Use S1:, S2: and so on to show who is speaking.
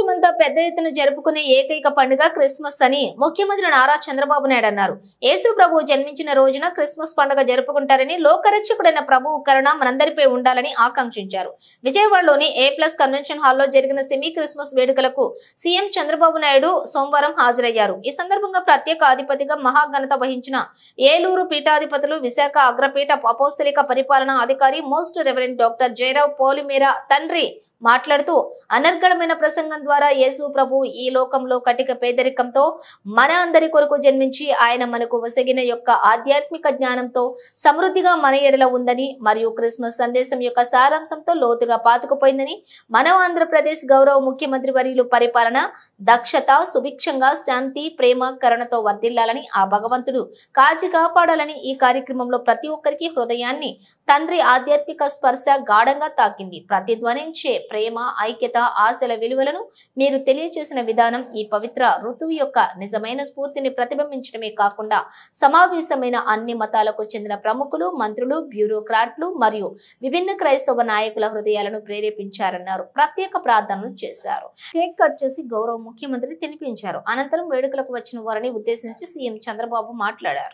S1: ప్రపంచమంతా పెద్ద ఎత్తున జరుపుకునే ఏకైక పండుగ క్రిస్మస్ అని ముఖ్యమంత్రి నారా చంద్రబాబు నాయుడు అన్నారు. యేసు ప్రభువు జన్మించిన రోజున క్రిస్మస్ పండుగ జరుపుకుంటారని, లోకరక్షకుడైన ప్రభువు కరుణ మనందరిపై ఉండాలని ఆకాంక్షించారు. విజయవాడలోని A+ కన్వెన్షన్ హాల్లో జరిగిన సెమీ క్రిస్మస్ వేడుకలకు సీఎం చంద్రబాబు నాయుడు సోమవారం హాజరయ్యారు. ఈ సందర్భంగా ప్రత్యేక అధిపతిగా మహాఘనత వహించిన ఏలూరు పీఠాధిపతులు, విశాఖ అగ్రపీఠ అపోస్తలిక పరిపాలనా అధికారి మోస్ట్ రెవరెండ్ డాక్టర్ జయరావు పోలిమేర తండ్రి మాట్లాడుతూ, అనర్గళమైన ప్రసంగం ద్వారా యేసు ప్రభు ఈ లోకంలో కటిక పేదరికంతో మన అందరి కొరకు జన్మించి ఆయన మనకు వసగిన యొక్క ఆధ్యాత్మిక జ్ఞానంతో సమృద్ధిగా మన ఎడల ఉందని మరియు క్రిస్మస్ సందేశం యొక్క సారాంశంతో లోతుగా పాతుకుపోయిందని, మన ఆంధ్రప్రదేశ్ గౌరవ ముఖ్యమంత్రి వర్యులు పరిపాలన దక్షత, సుభిక్షంగా, శాంతి, ప్రేమ, కరుణతో వర్ధిల్లాలని, ఆ భగవంతుడు కాచి కాపాడాలని ఈ కార్యక్రమంలో ప్రతి ఒక్కరికి హృదయాన్ని తండ్రి ఆధ్యాత్మిక స్పర్శ గాఢంగా తాకింది. ప్రతిధ్వనించే ప్రేమ, ఐక్యత, ఆశల విలువలను మీరు తెలియజేసిన విధానం ఈ పవిత్ర ఋతువు యొక్క నిజమైన స్ఫూర్తిని ప్రతిబింబించడమే కాకుండా సమావేశమైన అన్ని మతాలకు చెందిన ప్రముఖులు, మంత్రులు, బ్యూరోక్రాట్లు మరియు విభిన్న క్రైస్తవ నాయకుల హృదయాలను ప్రేరేపించారన్నారు. ప్రత్యేక ప్రార్థనలు చేశారు. కేక్ కట్ చేసి గౌరవ ముఖ్యమంత్రి తినిపించారు. అనంతరం వేడుకలకు వచ్చిన వారిని ఉద్దేశించి సీఎం చంద్రబాబు మాట్లాడారు.